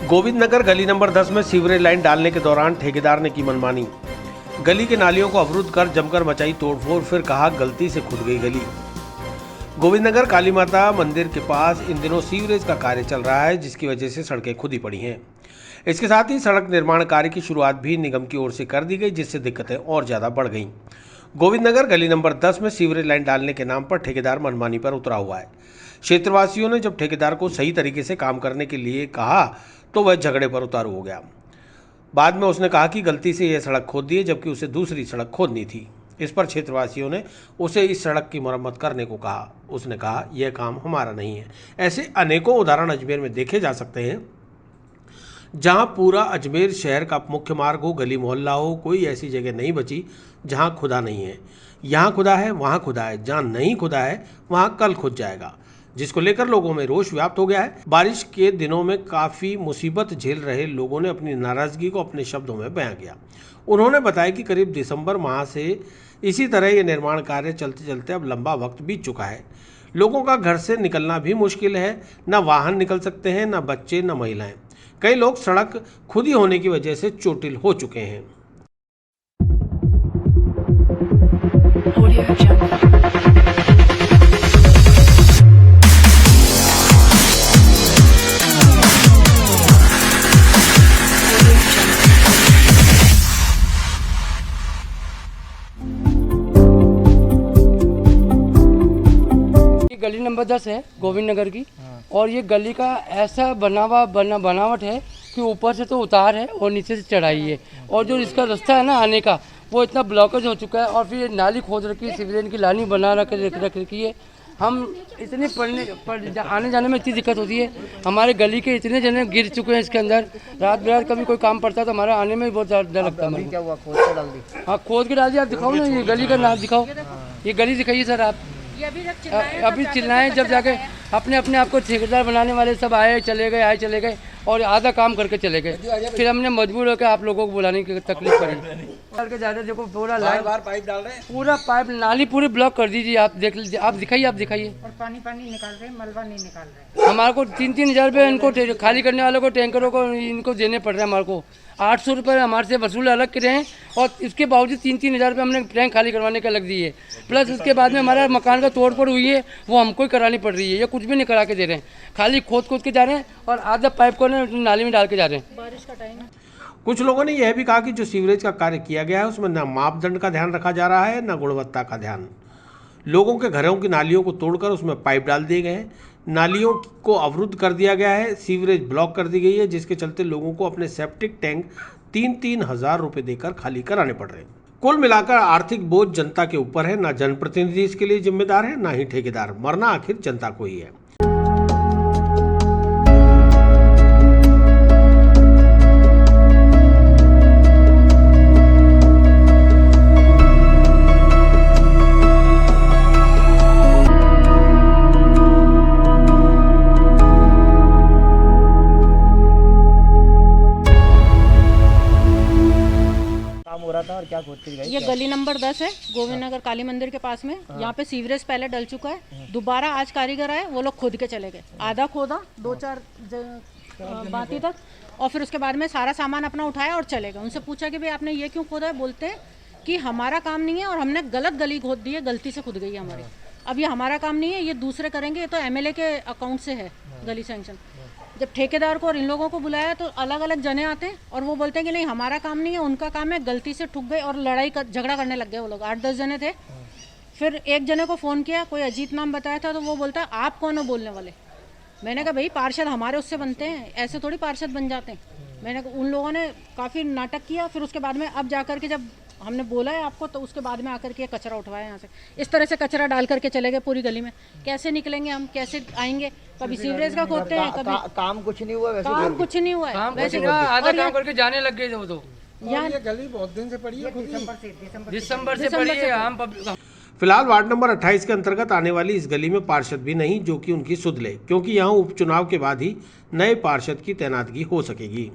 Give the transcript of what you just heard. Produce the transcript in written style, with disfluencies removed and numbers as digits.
गोविंद नगर गली नंबर 10 में sewerage line डालने के दौरान ठेकेदार ने की मनमानी। गली के नालियों को अवरुद्ध कर जमकर मचाई तोड़फोड़, फिर कहा गलती से खुद गई गली। गोविंद नगर काली माता मंदिर के पास इन दिनों सीवरेज का कार्य चल रहा है, जिसकी वजह से सड़कें खुदी पड़ी हैं। इसके साथ ही सड़क निर्माण कार्य की शुरुआत भी निगम की ओर से कर दी गई, जिससे दिक्कतें और ज़्यादा बढ़ गईं। गोविंद नगर गली नंबर 10 में सीवरेज लाइन डालने के नाम पर ठेकेदार मनमानी पर उतरा हुआ है। क्षेत्रवासियों ने जब ठेकेदार को सही तरीके से काम करने के लिए कहा तो वह झगड़े पर उतारू हो गया। बाद में उसने कहा कि गलती से यह सड़क खोद दी है, जबकि उसे दूसरी सड़क खोदनी थी। इस पर क्षेत्रवासियों ने उसे इस सड़क की मरम्मत करने को कहा। उसने कहा यह काम हमारा नहीं है। ऐसे अनेकों उदाहरण अजमेर में देखे जा सकते हैं, जहां पूरा अजमेर शहर का मुख्य मार्ग हो, गली मोहल्ला हो, कोई ऐसी जगह नहीं बची जहां खुदा नहीं है। यहाँ खुदा है, वहाँ खुदा है, जहाँ नहीं खुदा है वहाँ कल खुद जाएगा, जिसको लेकर लोगों में रोष व्याप्त हो गया है। बारिश के दिनों में काफ़ी मुसीबत झेल रहे लोगों ने अपनी नाराज़गी को अपने शब्दों में बयां किया। उन्होंने बताया कि करीब दिसंबर माह से इसी तरह ये निर्माण कार्य चलते चलते अब लंबा वक्त बीत चुका है। लोगों का घर से निकलना भी मुश्किल है, न वाहन निकल सकते हैं, न बच्चे, न महिलाएं। कई लोग सड़क खुदी होने की वजह से चोटिल हो चुके हैं। गली नंबर 10 है गोविंद नगर की। और ये गली का ऐसा बनावट है कि ऊपर से तो उतार है और नीचे से चढ़ाई है, और जो इसका रास्ता है ना आने का, वो इतना ब्लॉकेज हो चुका है। और फिर नाली खोद रखी है, सीवरेज की लानी बना रख रखी है। हम इतने आने जाने में इतनी दिक्कत होती है। हमारे गली के इतने जने गिर चुके हैं इसके अंदर। रात बिरात कभी कोई काम पड़ता है तो हमारा आने में भी बहुत डर लगता है। क्या हुआ, खोद के डाल दी? हाँ, खोद के डाल दी। आप दिखाओ ना, ये गली का नाम दिखाओ, ये गली दिखाइए सर आप। अभी चिल्लाएं जब जाके अपने आप को ठेकेदार बनाने वाले सब आए चले गए और आधा काम करके चले गए। फिर हमने मजबूर होकर आप लोगों को बुलाने की तकलीफ पड़ी। करके जा रहे, देखो पूरा लाइन बार पाइप डाल रहे हैं, पूरा पाइप नाली पूरी ब्लॉक कर दीजिए। आप देख लीजिए, आप दिखाइए। और पानी निकाल रहे हैं, मलबा नहीं निकाल रहे। हमारे को 3-3 हज़ार रुपये इनको खाली करने वालों को, टैंकरों को इनको देने पड़ रहे हैं। हमारे को 800 रुपये हमारे से वसूल अलग के रहे हैं, और इसके बावजूद 3-3 हज़ार रुपये हमने टैंक खाली करवाने का लग दिए। प्लस उसके बाद में हमारा मकान का तोड़-फोड़ हुई है, वो हमको ही करानी पड़ रही है। ये कुछ भी नहीं करा के दे रहे हैं, खाली खोद के जा रहे हैं और आधा पाइप को नाली में डाल के जा रहे हैं। बारिश का टाइम है। कुछ लोगों ने यह भी कहा कि जो सीवरेज का कार्य किया गया है उसमें न मापदंड का ध्यान रखा जा रहा है, न गुणवत्ता का ध्यान। लोगों के घरों की नालियों को तोड़कर उसमें पाइप डाल दिए गए हैं, नालियों को अवरुद्ध कर दिया गया है, सीवरेज ब्लॉक कर दी गई है, जिसके चलते लोगों को अपने सेप्टिक टैंक 3-3 हज़ार रुपये देकर खाली कराने पड़ रहे हैं। कुल मिलाकर आर्थिक बोझ जनता के ऊपर है। ना जनप्रतिनिधि इसके लिए जिम्मेदार है, ना ही ठेकेदार। मरना आखिर जनता को ही है। हो रहा था और क्या खोदती गई? ये गली नंबर 10 है गोविंद नगर काली मंदिर के पास में। यहाँ पे सीवरेज पहले डल चुका है, दोबारा आज कारीगर आए, वो लोग खोद के चले गए। आधा खोदा 2-4 बाती तक, और फिर उसके बाद में सारा सामान अपना उठाया और चले गए। उनसे पूछा कि भाई आपने ये क्यों खोदा है? बोलते हैं कि हमारा काम नहीं है और हमने गलत गली खोद दी है, गलती से खुद गई है हमारी। अब ये हमारा काम नहीं है, ये दूसरे करेंगे, ये तो एमएलए के अकाउंट से है गली सैंक्शन। जब ठेकेदार को और इन लोगों को बुलाया तो अलग अलग जने आते हैं और वो बोलते हैं कि नहीं हमारा काम नहीं है, उनका काम है, गलती से ठुक गए। और झगड़ा करने लग गए वो लोग। 8-10 जने थे। फिर एक जने को फ़ोन किया, कोई अजीत नाम बताया था, तो वो बोलता है आप कौन हो बोलने वाले? मैंने कहा भाई पार्षद हमारे उससे बनते हैं, ऐसे थोड़ी पार्षद बन जाते हैं। मैंने उन लोगों ने काफ़ी नाटक किया। फिर उसके बाद में अब जाकर के जब हमने बोला है आपको, तो उसके बाद में आकर के कचरा उठवाया यहाँ से। इस तरह से कचरा डाल करके चले गए पूरी गली में। कैसे निकलेंगे हम, कैसे आएंगे? कभी सीवरेज का खोदते हैं, कभी काम कुछ नहीं हुआ। वैसे काम कुछ नहीं हुआ है वैसे। आधा काम करके जाने लग गए वो तो। ये गली बहुत दिन से पड़ी है, दिसंबर से पड़ी है। हम फिलहाल वार्ड नंबर 28 के अंतर्गत आने वाली इस गली में पार्षद भी नहीं जो कि उनकी सुध ले, क्योंकि यहाँ उपचुनाव के बाद ही नए पार्षद की तैनातगी हो सकेगी।